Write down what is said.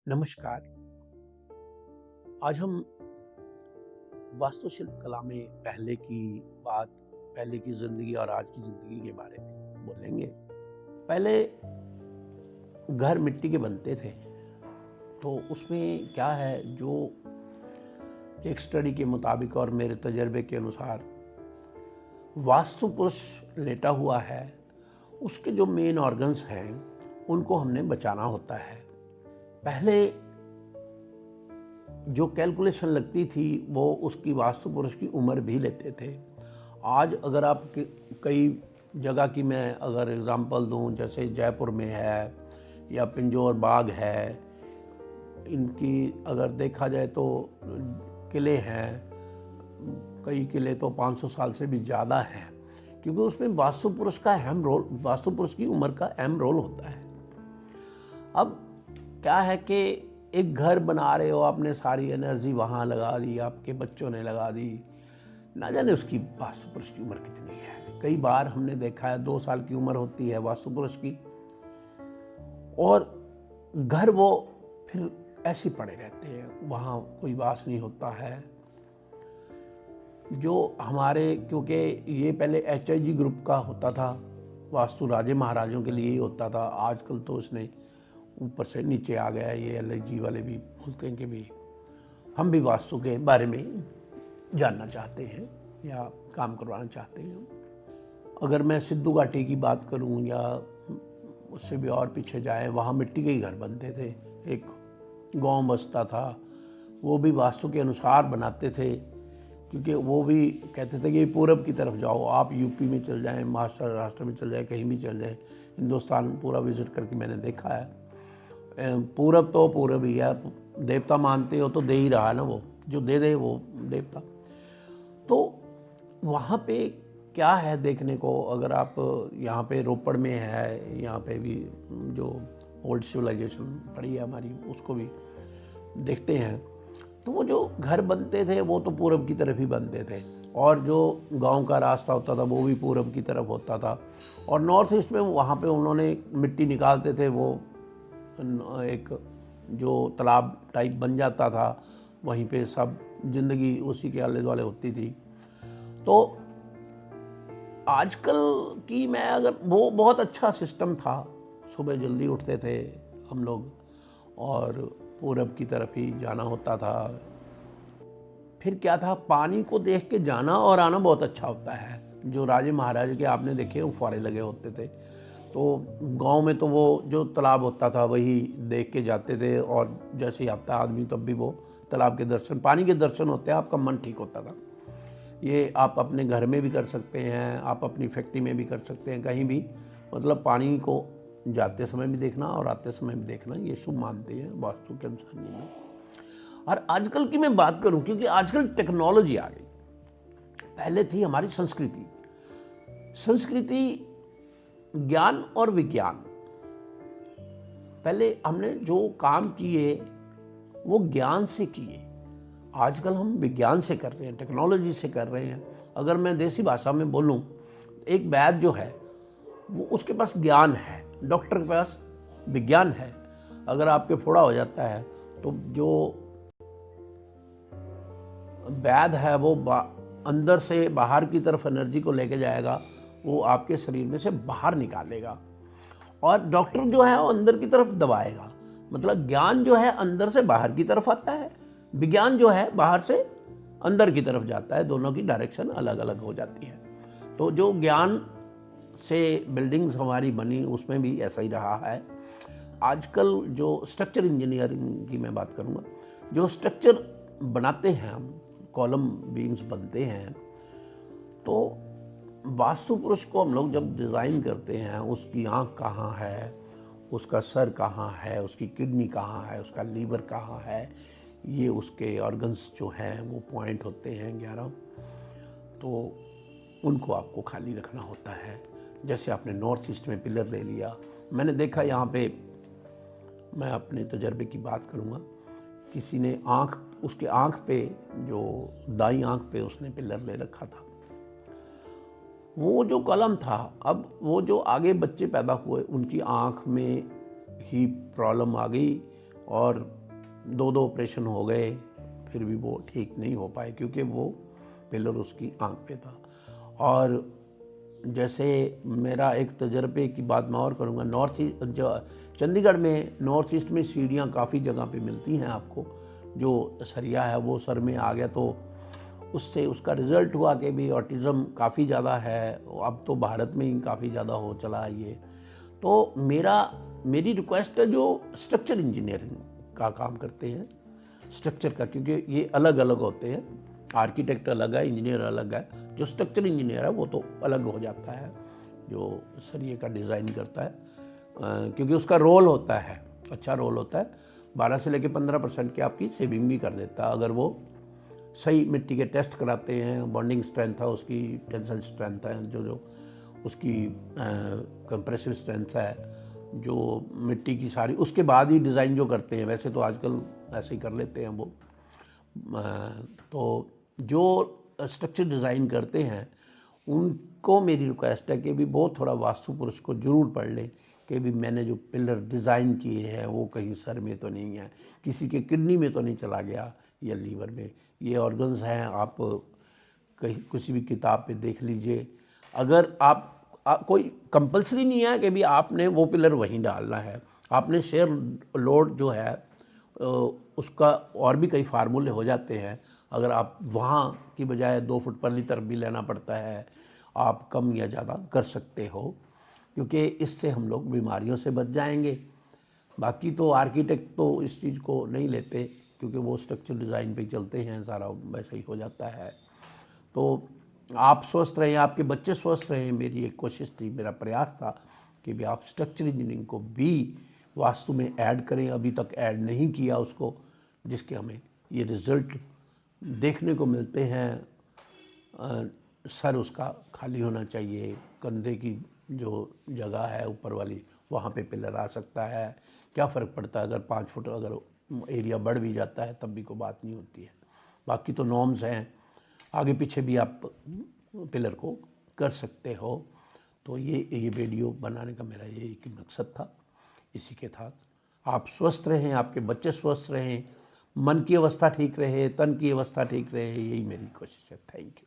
नमस्कार। आज हम वास्तुशिल्प कला में पहले की जिंदगी और आज की जिंदगी के बारे में बोलेंगे। पहले घर मिट्टी के बनते थे, तो उसमें क्या है, जो एक स्टडी के मुताबिक और मेरे तजर्बे के अनुसार वास्तु पुरुष लेटा हुआ है, उसके जो मेन ऑर्गन्स हैं उनको हमने बचाना होता है। पहले जो कैलकुलेशन लगती थी वो उसकी वास्तु पुरुष की उम्र भी लेते थे। आज अगर आप कई जगह की मैं अगर एग्जांपल दूं, जैसे जयपुर में है या पिंजौर बाग है, इनकी अगर देखा जाए तो किले हैं, कई किले तो 500 साल से भी ज़्यादा हैं, क्योंकि उसमें वास्तु पुरुष की उम्र का अहम रोल होता है। अब क्या है कि एक घर बना रहे हो, आपने सारी एनर्जी वहाँ लगा दी, आपके बच्चों ने लगा दी, ना जाने उसकी वास्तु पुरुष की उम्र कितनी है। कई बार हमने देखा है 2 साल की उम्र होती है वास्तु पुरुष की, और घर वो फिर ऐसे पड़े रहते हैं, वहाँ कोई वास नहीं होता है। जो हमारे, क्योंकि ये पहले HIG ग्रुप का होता था, वास्तु राजे महाराजों के लिए ही होता था। आजकल तो उसने ऊपर से नीचे आ गया है। ये LIG वाले भी बोलते हैं कि भी हम भी वास्तु के बारे में जानना चाहते हैं या काम करवाना चाहते हैं। अगर मैं सिद्धू घाटी की बात करूं या उससे भी और पीछे जाए, वहाँ मिट्टी के ही घर बनते थे। एक गांव बसता था, वो भी वास्तु के अनुसार बनाते थे, क्योंकि वो भी कहते थे कि पूरब की तरफ जाओ। आप यूपी में चल जाएं, महाराष्ट्र में चल जाएं, कहीं भी चल जाएं, हिंदुस्तान पूरा विजिट करके मैंने देखा है। पूरब तो पूरब ही है, देवता मानते हो तो दे ही रहा है ना, वो जो दे दे वो देवता। तो वहाँ पे क्या है देखने को, अगर आप यहाँ पे रोपड़ में है, यहाँ पे भी जो ओल्ड सिविलाइजेशन पड़ी है हमारी, उसको भी देखते हैं, तो वो जो घर बनते थे वो तो पूरब की तरफ ही बनते थे, और जो गांव का रास्ता होता था वो भी पूरब की तरफ होता था। और नॉर्थ ईस्ट में वहाँ पे उन्होंने मिट्टी निकालते थे, वो एक जो तालाब टाइप बन जाता था, वहीं पे सब जिंदगी उसी के आले दुआले होती थी। तो आजकल की मैं अगर, वो बहुत अच्छा सिस्टम था। सुबह जल्दी उठते थे हम लोग और पूरब की तरफ ही जाना होता था। फिर क्या था, पानी को देख के जाना और आना बहुत अच्छा होता है। जो राजे महाराजे के आपने देखे वो फुव्वारे लगे होते थे, तो गांव में तो वो जो तालाब होता था वही देख के जाते थे, और जैसे ही आता आदमी तब भी वो तालाब के दर्शन, पानी के दर्शन होते हैं, आपका मन ठीक होता था। ये आप अपने घर में भी कर सकते हैं, आप अपनी फैक्ट्री में भी कर सकते हैं, कहीं भी, मतलब पानी को जाते समय भी देखना और आते समय भी देखना, ये शुभ मानते हैं वास्तु के अनुसार नहीं। और आजकल की मैं बात करूं, क्योंकि आजकल टेक्नोलॉजी आ गई। पहले थी हमारी संस्कृति ज्ञान और विज्ञान। पहले हमने जो काम किए वो ज्ञान से किए, आजकल हम विज्ञान से कर रहे हैं, टेक्नोलॉजी से कर रहे हैं। अगर मैं देसी भाषा में बोलूं, एक वैद्य जो है वो, उसके पास ज्ञान है, डॉक्टर के पास विज्ञान है। अगर आपके फोड़ा हो जाता है तो जो वैद्य है वो अंदर से बाहर की तरफ एनर्जी को लेके जाएगा, वो आपके शरीर में से बाहर निकालेगा, और डॉक्टर जो है वो अंदर की तरफ दबाएगा। मतलब ज्ञान जो है अंदर से बाहर की तरफ आता है, विज्ञान जो है बाहर से अंदर की तरफ जाता है। दोनों की डायरेक्शन अलग अलग हो जाती है। तो जो ज्ञान से बिल्डिंग्स हमारी बनी, उसमें भी ऐसा ही रहा है। आजकल जो स्ट्रक्चर इंजीनियरिंग की मैं बात करूँगा, जो स्ट्रक्चर बनाते हैं हम, कॉलम बीम्स बनते हैं, तो वास्तु पुरुष को हम लोग जब डिज़ाइन करते हैं, उसकी आँख कहाँ है, उसका सर कहाँ है, उसकी किडनी कहाँ है, उसका लीवर कहाँ है, ये उसके ऑर्गन्स जो हैं वो पॉइंट होते हैं 11, तो उनको आपको खाली रखना होता है। जैसे आपने नॉर्थ ईस्ट में पिलर ले लिया, मैंने देखा यहाँ पे, मैं अपने तजर्बे की बात करूँगा, किसी ने उसके आँख पे, जो दाई आँख पे उसने पिलर ले रखा था, वो जो कलम था, अब वो जो आगे बच्चे पैदा हुए उनकी आँख में ही प्रॉब्लम आ गई, और 2 ऑपरेशन हो गए, फिर भी वो ठीक नहीं हो पाए क्योंकि वो पिलर उसकी आंख पे था। और जैसे मेरा एक तजर्बे की बात मैं और करूँगा, नॉर्थ ईस्ट जो चंडीगढ़ में नॉर्थ ईस्ट में सीढ़ियाँ काफ़ी जगह पे मिलती हैं आपको, जो सरिया है वो सर में आ गया तो उससे उसका रिज़ल्ट हुआ कि भी ऑटिज़म काफ़ी ज़्यादा है, अब तो भारत में ही काफ़ी ज़्यादा हो चला है ये। तो मेरी रिक्वेस्ट है जो स्ट्रक्चर इंजीनियरिंग का काम करते हैं, स्ट्रक्चर का, क्योंकि ये अलग अलग होते हैं, आर्किटेक्ट अलग है, इंजीनियर अलग है, जो स्ट्रक्चर इंजीनियर है वो तो अलग हो जाता है, जो सरिये का डिज़ाइन करता है, क्योंकि उसका रोल होता है, अच्छा रोल होता है, 12 से लेकर 15% की आपकी सेविंग भी कर देता है अगर वो सही मिट्टी के टेस्ट कराते हैं, बॉन्डिंग स्ट्रेंथ है उसकी, टेंसल स्ट्रेंथ है, जो उसकी कंप्रेसिव स्ट्रेंथ है, जो मिट्टी की सारी, उसके बाद ही डिज़ाइन जो करते हैं, वैसे तो आजकल ऐसे ही कर लेते हैं वो। तो जो स्ट्रक्चर डिज़ाइन करते हैं उनको मेरी रिक्वेस्ट है कि भी वो थोड़ा वास्तु पुरुष को ज़रूर पढ़ लें कि भी मैंने जो पिलर डिज़ाइन किए हैं वो कहीं सर में तो नहीं है, किसी के किडनी में तो नहीं चला गया या लीवर में। ये ऑर्गन्स हैं, आप कहीं किसी भी किताब पे देख लीजिए। अगर आप कोई कंपलसरी नहीं है कि भी आपने वो पिलर वहीं डालना है, आपने शेयर लोड जो है उसका और भी कई फार्मूले हो जाते हैं। अगर आप वहाँ की बजाय 2 फुट पर लीटर भी लेना पड़ता है, आप कम या ज़्यादा कर सकते हो, क्योंकि इससे हम लोग बीमारियों से बच जाएंगे। बाकी तो आर्किटेक्ट तो इस चीज़ को नहीं लेते क्योंकि वो स्ट्रक्चर डिज़ाइन पे चलते हैं, सारा वैसा ही हो जाता है। तो आप स्वस्थ रहें, आपके बच्चे स्वस्थ रहें, मेरी एक कोशिश थी, मेरा प्रयास था कि भी आप स्ट्रक्चर इंजीनियरिंग को भी वास्तु में ऐड करें। अभी तक ऐड नहीं किया उसको, जिसके हमें ये रिज़ल्ट देखने को मिलते हैं। सर उसका खाली होना चाहिए, कंधे की जो जगह है ऊपर वाली वहाँ पे पिलर आ सकता है। क्या फ़र्क पड़ता है अगर 5 फुट अगर एरिया बढ़ भी जाता है तब भी कोई बात नहीं होती है। बाकी तो नॉर्म्स हैं, आगे पीछे भी आप पिलर को कर सकते हो। तो ये वीडियो बनाने का मेरा ये एक मकसद था। इसी के साथ आप स्वस्थ रहें, आपके बच्चे स्वस्थ रहें, मन की अवस्था ठीक रहे, तन की अवस्था ठीक रहे, यही मेरी कोशिश है। Thank you.